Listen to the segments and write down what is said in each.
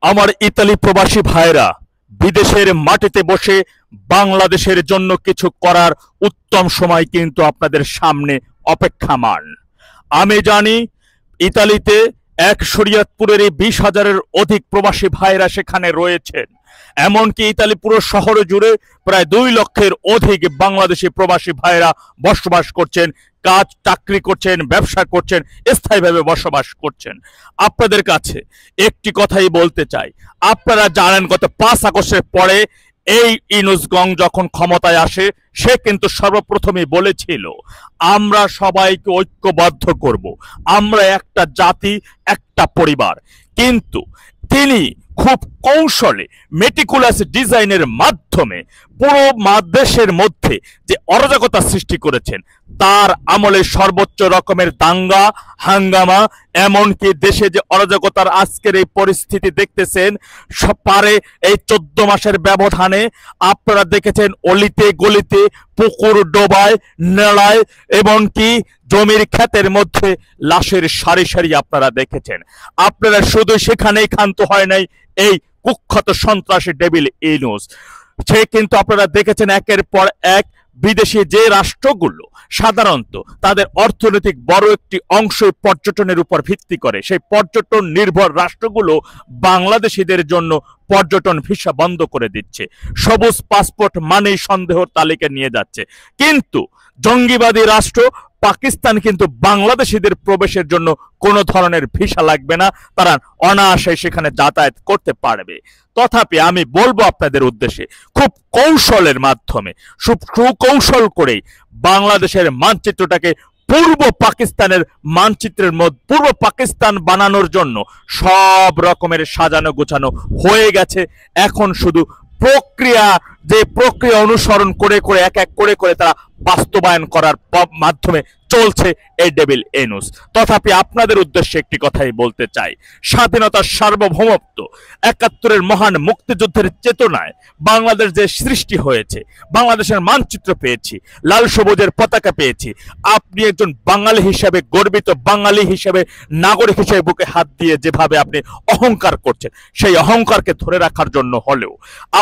আমার ইতালি প্রবাসী ভাইরা বিদেশের মাটিতে বসে বাংলাদেশের জন্য কিছু করার উত্তম সময় কিন্তু আপনাদের সামনে অপেক্ষামান। আমি জানি ইতালিতে এক শরীয়তপুরের 20,000-এর অধিক প্রবাসী ভাইরা সেখানে রয়েছেন। এমনকি ইতালি পুরো শহর জুড়ে প্রায় 2 লক্ষের অধিক বাংলাদেশি প্রবাসী ভাইরা বসবাস করছেন, কাজ চাকরি করছেন, ব্যবসা করছেন, স্থায়ীভাবে বসবাস করছেন। আপনাদের কাছে একটি কথাই বলতে চাই, আপনারা জানেন গত 5 আগস্টের পরে এই ইনুসগং যখন ক্ষমতায় আসে সে কিন্তু সর্বপ্রথমে বলেছিল আমরা সবাইকে ঐক্যবদ্ধ করব, আমরা একটা জাতি, একটা পরিবার। কিন্তু তিনি খুব কৌশলে মেটিকুলাস ডিজাইনের মাধ্যমে পুরো দেশের মধ্যে যে অরাজকতা সৃষ্টি করেছেন, তার আমলে সর্বোচ্চ রকমের দাঙ্গা হাঙ্গামা, এমনকি দেশে যে অরাজকতার আজকের এই পরিস্থিতি দেখতেছেন পারে এই 14 মাসের ব্যবধানে আপনারা দেখেছেন অলিতে গলিতে, পুকুর ডোবায়, নেলায়, এমনকি জমির ক্ষেতের মধ্যে লাশের সারি সারি আপনারা দেখেছেন। আপনারা শুধু সেখানেই ক্ষান্ত হয় নাই এই কুখ্যাত সন্ত্রাসী ডেভিল ইনুস, সে কিন্তু আপনারা দেখেছেন একের পর এক বিদেশি যে রাষ্ট্রগুলো সাধারণত তাদের অর্থনৈতিক বড় একটি অংশ পর্যটনের উপর ভিত্তি করে, সেই পর্যটন নির্ভর রাষ্ট্রগুলো বাংলাদেশিদের জন্য পর্যটন ভিসা বন্ধ করে দিচ্ছে, সবুজ পাসপোর্ট মানেই সন্দেহর তালিকা নিয়ে যাচ্ছে। কিন্তু জঙ্গিবাদী রাষ্ট্র পাকিস্তান কিন্তু বাংলাদেশিদের প্রবেশের জন্য কোনো ধরনের ভিসা লাগবে না, তারা অনায়াসে সেখানে যাতায়াত করতে পারবে। তথাপি আমি বলবো আপনাদের উদ্দেশ্যে, খুব কৌশলের মাধ্যমে, সুকৌশল করেই বাংলাদেশের মানচিত্রটাকে পূর্ব পাকিস্তানের মানচিত্রের মধ্যে পূর্ব পাকিস্তান বানানোর জন্য সব রকমের সাজানো গোছানো হয়ে গেছে। এখন শুধু প্রক্রিয়া অনুসরণ করে করে এক এক করে করে তারা বাস্তবায়ন করার মাধ্যমে চলছে এই ডেভিল ইনুস। তথাপি আপনাদের উদ্দেশ্যে একটি কথাই বলতে চাই, স্বাধীনতার সার্বভৌমত্ব 71-এর মহান মুক্তিযুদ্ধের চেতনায় বাংলাদেশ যে সৃষ্টি হয়েছে, বাংলাদেশের মানচিত্র পেয়েছি, লাল সবুজের পতাকা পেয়েছি, আপনি একজন বাঙালি হিসেবে গর্বিত, বাঙালি হিসেবে নাগরিক হিসেবে বুকে হাত দিয়ে যেভাবে আপনি অহংকার করছেন, সেই অহংকারকে ধরে রাখার জন্য হলেও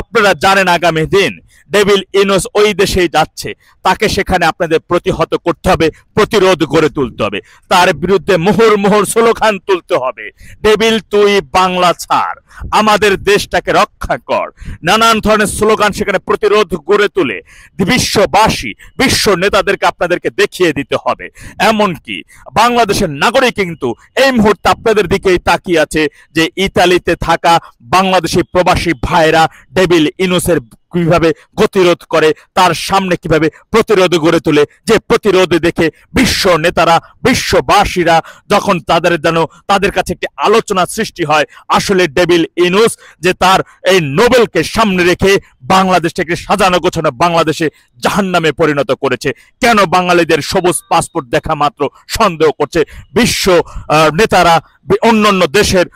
আপনারা জানেন আগামী দিন ডেভিল ইনুস ওই দেশেই যাচ্ছে, তাকে সেখানে আপনাদের প্রতিহত করতে হবে, প্রতিরোধ গড়ে তুলতে হবে, তার বিরুদ্ধে মোহর মোহর স্লোগান তুলতে হবে। ডেভিল তুই বাংলা ছাড়, আমাদের দেশটাকে রক্ষা কর, নানান ধরনের স্লোগান সেখানে প্রতিরোধ গড়ে তুলে বিশ্ববাসী, বিশ্ব নেতাদেরকে আপনাদেরকে দেখিয়ে দিতে হবে। এমনকি বাংলাদেশের নাগরিক কিন্তু এই মুহূর্তে আপনাদের দিকেই তাকিয়ে আছে যে ইতালিতে থাকা বাংলাদেশি প্রবাসী ভাইরা ডেভিল ইনুসের কিভাবে গতিরোধ করে, তার সামনে কিভাবে প্রতিরোধ গড়ে তোলে, যে প্রতিরোধ দেখে বিশ্ব নেতারা, বিশ্ববাসীরা যখন তাদের কাছে একটি আলোচনা সৃষ্টি হয়, আসলে ডেভিল ইনুস যে তার এই নোবেলকে সামনে রেখে বাংলাদেশটাকে সাজানো গোছানো বাংলাদেশে জাহান্নামে পরিণত করেছে। কেন বাঙালিদের সবুজ পাসপোর্ট দেখা মাত্র সন্দেহ করছে বিশ্ব নেতারা, অন্যান্য দেশের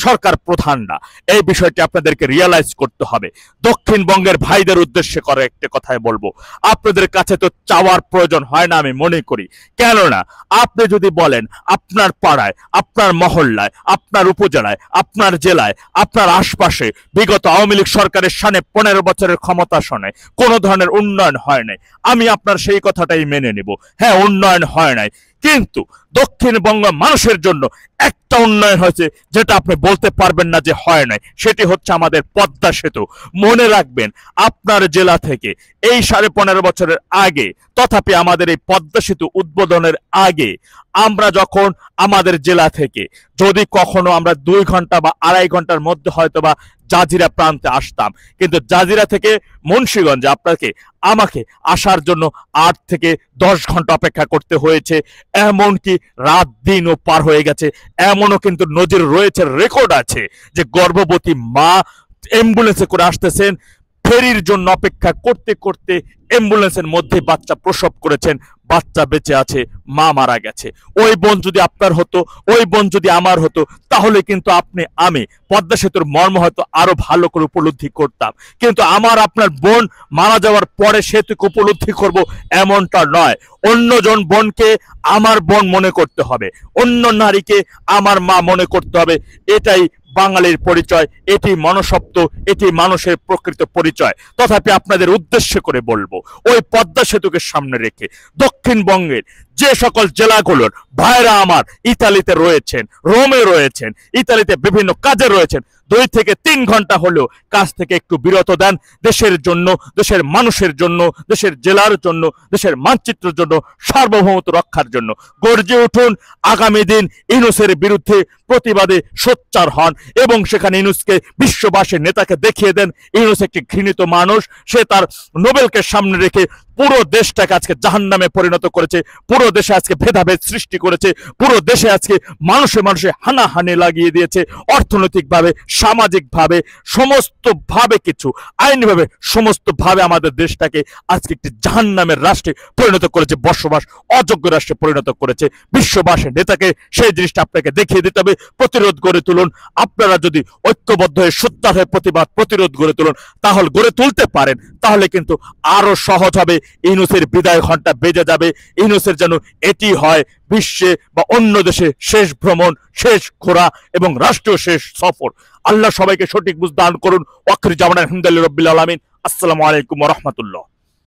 সরকার প্রধানরা? এই বিষয়টি আপনাদেরকে রিয়ালাইজ করতে হবে। দক্ষিণবঙ্গের ভাইদের উদ্দেশ্যে করে একটা কথাই বলবো, আপনাদের কাছে তো চাওয়ার প্রয়োজন হয় না আমি মনে করি। কেননা আপনি যদি বলেন আপনার পাড়ায়, আপনার মহল্লায়, আপনার উপজেলায়, আপনার জেলায়, আপনার আশপাশে বিগত আওয়ামী লীগ সরকারের সামনে 15 বছরের ক্ষমতা শোনে কোনো ধরনের উন্নয়ন হয় নাই, আমি আপনার সেই কথাটাই মেনে নেব। হ্যাঁ, উন্নয়ন হয় নাই, কিন্তু দক্ষিণবঙ্গ মানুষের জন্য একটা উন্নয়ন হয়েছে যেটা আপনি বলতে পারবেন না যে হয় নাই, সেটি হচ্ছে আমাদের পদ্মা সেতু। মনে রাখবেন, আপনার জেলা থেকে এই 15.5 বছরের আগে, তথাপি আমাদের এই পদ্মা সেতু উদ্বোধনের আগে আমরা যখন আমাদের জেলা থেকে যদি কখনো আমরা 2 ঘন্টা বা 2.5 ঘন্টার মধ্যে হয়তো বা জাজিরা প্রান্তে আসতাম, কিন্তু জাজিরা থেকে মুন্সিগঞ্জে আমাকে আসার জন্য 8 থেকে 10 ঘন্টা অপেক্ষা করতে হয়েছে। এমনকি রাত দিনও পার হয়ে গেছে, এমনও কিন্তু নজির রয়েছে, রেকর্ড আছে যে গর্ভবতী মা অ্যাম্বুলেন্সে করে আসতেছেন, ফেরির জন্য অপেক্ষা করতে করতে অ্যাম্বুলেন্সের মধ্যে বাচ্চা প্রসব করেছেন, বাচ্চা বেঁচে আছে, মা মারা গেছে। ওই বোন যদি আপনার হতো, ওই বোন যদি আমার হতো, তাহলে কিন্তু আমি পদ্মা সেতুর মর্ম হয়তো আরো ভালো করে উপলব্ধি করতাম। কিন্তু আমার আপনার বোন মারা যাওয়ার পরে সেতুকে উপলব্ধি করব এমনটা নয়। অন্যজন বোনকে আমার বোন মনে করতে হবে, অন্য নারীকে আমার মা মনে করতে হবে। এটাই বাঙালির পরিচয়, এটি মনুষ্যত্ব, এটি মানুষের প্রকৃত পরিচয়। তথাপি আপনাদের উদ্দেশ্য করে বলবো, ওই পদ্মা সেতুকে সামনে রেখে দক্ষিণবঙ্গের যে সকল জেলাগুলোর ভাইরা আমার ইতালিতে রয়েছেন, রোমে রয়েছেন, ইতালিতে বিভিন্ন কাজে রয়েছেন, 2 থেকে 3 ঘন্টা হলেও কাজ থেকে একটু বিরত দেন। দেশের জন্য, দেশের মানুষের জন্য, দেশের জেলার জন্য, দেশের মানচিত্রের জন্য, সার্বভৌমত্ব রক্ষার জন্য গর্জে উঠুন। আগামী দিন ইউনূসের বিরুদ্ধে প্রতিবাদে সোচ্চার হন এবং সেখানে ইউনূসকে বিশ্ববাসীর নেতাকে দেখিয়ে দেন ইউনূস একটি ঘৃণিত মানুষ। সে তার নোবেলকে সামনে রেখে পুরো দেশটাকে আজকে জাহান্নামে পরিণত করেছে, পুরো দেশে আজকে ভেদাভেদ সৃষ্টি করেছে, পুরো দেশে আজকে মানুষে মানুষে হানাহানি লাগিয়ে দিয়েছে, অর্থনৈতিকভাবে, সামাজিকভাবে, সমস্তভাবে, কিছু আইনিভাবে, সমস্তভাবে আমাদের দেশটাকে আজকে একটি জাহান্নামের রাষ্ট্রে পরিণত করেছে, বসবাস অযোগ্য রাষ্ট্রে পরিণত করেছে। বিশ্ববাসীর নেতাকে সেই জিনিসটা আপনাকে দেখিয়ে দিতে হবে। প্রতিরোধ গড়ে তুলুন। আপনারা যদি ঐক্যবদ্ধ হয়ে সোচ্চার হয়ে প্রতিরোধ গড়ে তুলুন, তাহলে গড়ে তুলতে পারেন, তাহলে কিন্তু আরো সহজ হবে। ইউনূসের বিদায় ঘন্টা বেজে যাবে। ইউনূসের যেন এটি হয় বিশ্বে বা অন্য দেশে শেষ ভ্রমণ, শেষ ঘোরা এবং রাষ্ট্রীয় শেষ সফর। আল্লাহ সবাইকে সঠিক বুঝ দান করুন। ওয়াখির জামানা আলহামদুলিল্লাহি রাব্বিল আলামিন। আসসালামু আলাইকুম ওয়া রাহমাতুল্লাহ।